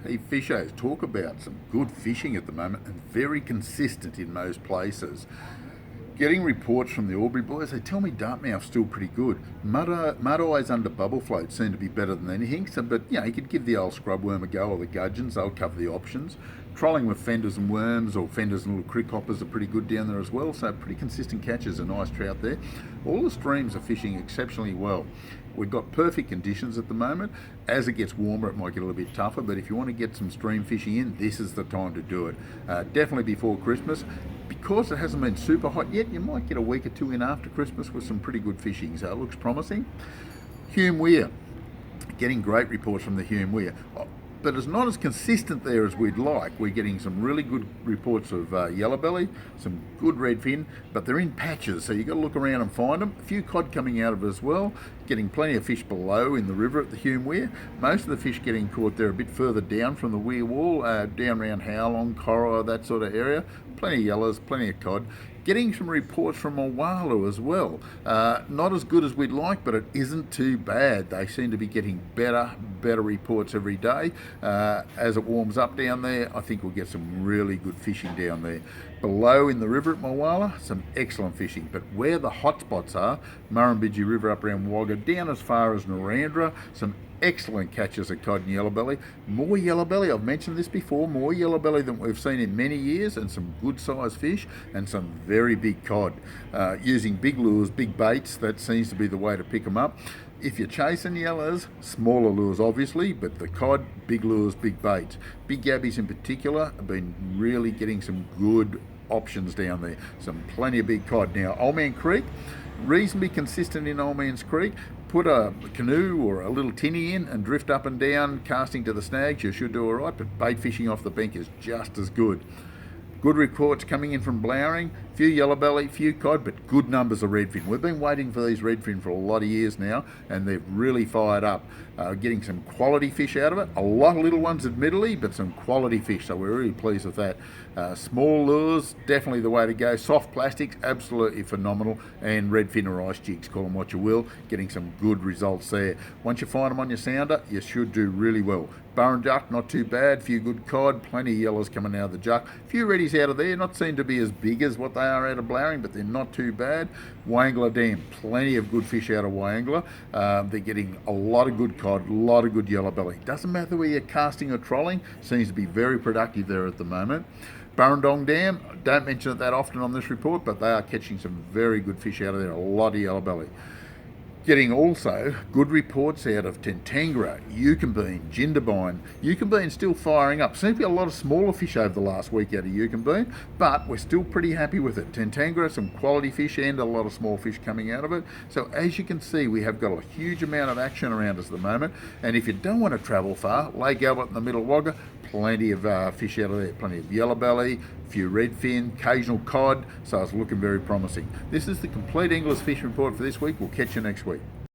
Hey fishers, talk about some good fishing at the moment and very consistent in most places. Getting reports from the Albury boys, they tell me Dartmouth's still pretty good. Mud eyes under bubble float seem to be better than anything, so, but you could give the old scrubworm a go or the gudgeons, they'll cover the options. Trolling with fenders and worms or fenders and little crick hoppers are pretty good down there as well, so pretty consistent catches, a nice trout there. All the streams are fishing exceptionally well. We've got perfect conditions at the moment. As it gets warmer, it might get a little bit tougher, but if you want to get some stream fishing in, this is the time to do it. Definitely before Christmas. Because it hasn't been super hot yet, you might get a week or two in after Christmas with some pretty good fishing, so it looks promising. Hume Weir, getting great reports from the Hume Weir, but it's not as consistent there as we'd like. We're getting some really good reports of yellow belly, some good redfin, but they're in patches, so you've got to look around and find them. A few cod coming out of it as well, getting plenty of fish below in the river at the Hume Weir. Most of the fish getting caught there a bit further down from the weir wall, down around Howlong, Cora, that sort of area. Plenty of yellows, plenty of cod. Getting some reports from Wagga as well. Not as good as we'd like, but it isn't too bad. They seem to be getting better reports every day. As it warms up down there, I think we'll get some really good fishing down there. Below in the river at Moala, some excellent fishing. But where the hot spots are, Murrumbidgee River up around Wagga, down as far as Narandra, some excellent catches of cod and yellow belly. More yellow belly, I've mentioned this before, more yellow belly than we've seen in many years, and some good sized fish and some very big cod. Using big lures, big baits, that seems to be the way to pick them up. If you're chasing yellows, smaller lures obviously, but the cod, big lures, big baits. Big gabbies in particular have been really getting some good options down there. Some plenty of big cod. Now, Old Man Creek, reasonably consistent in Old Man's Creek. Put a canoe or a little tinny in and drift up and down, casting to the snags, you should do all right, but bait fishing off the bank is just as good. Good reports coming in from Blowering, few yellow belly, few cod, but good numbers of redfin. We've been waiting for these redfin for a lot of years now, and they've really fired up. Getting some quality fish out of it. A lot of little ones, admittedly, but some quality fish, so we're really pleased with that. Small lures, definitely the way to go. Soft plastics, absolutely phenomenal. And redfin or ice jigs, call them what you will. Getting some good results there. Once you find them on your sounder, you should do really well. Burren Duck, not too bad. Few good cod, plenty of yellows coming out of the Juck. Few reddies out of there, not seen to be as big as what they are out of Blowering, but they're not too bad. Wangler Dam, plenty of good fish out of Wangler. They're getting a lot of good cod, a lot of good yellow belly. Doesn't matter where you're casting or trolling, seems to be very productive there at the moment. Burrendong Dam, don't mention it that often on this report, but they are catching some very good fish out of there, a lot of yellow belly. Getting also good reports out of Tentangara, Yukonbean, Jindabyne. Yukonbean still firing up. Seems to be a lot of smaller fish over the last week out of Yukonbean, but we're still pretty happy with it. Tentangara, some quality fish and a lot of small fish coming out of it. So as you can see, we have got a huge amount of action around us at the moment. And if you don't want to travel far, Lake Albert in the middle of Wagga, plenty of fish out of there, plenty of yellow belly, a few redfin, occasional cod, so it's looking very promising. This is the Compleat Anglers Fish Report for this week. We'll catch you next week.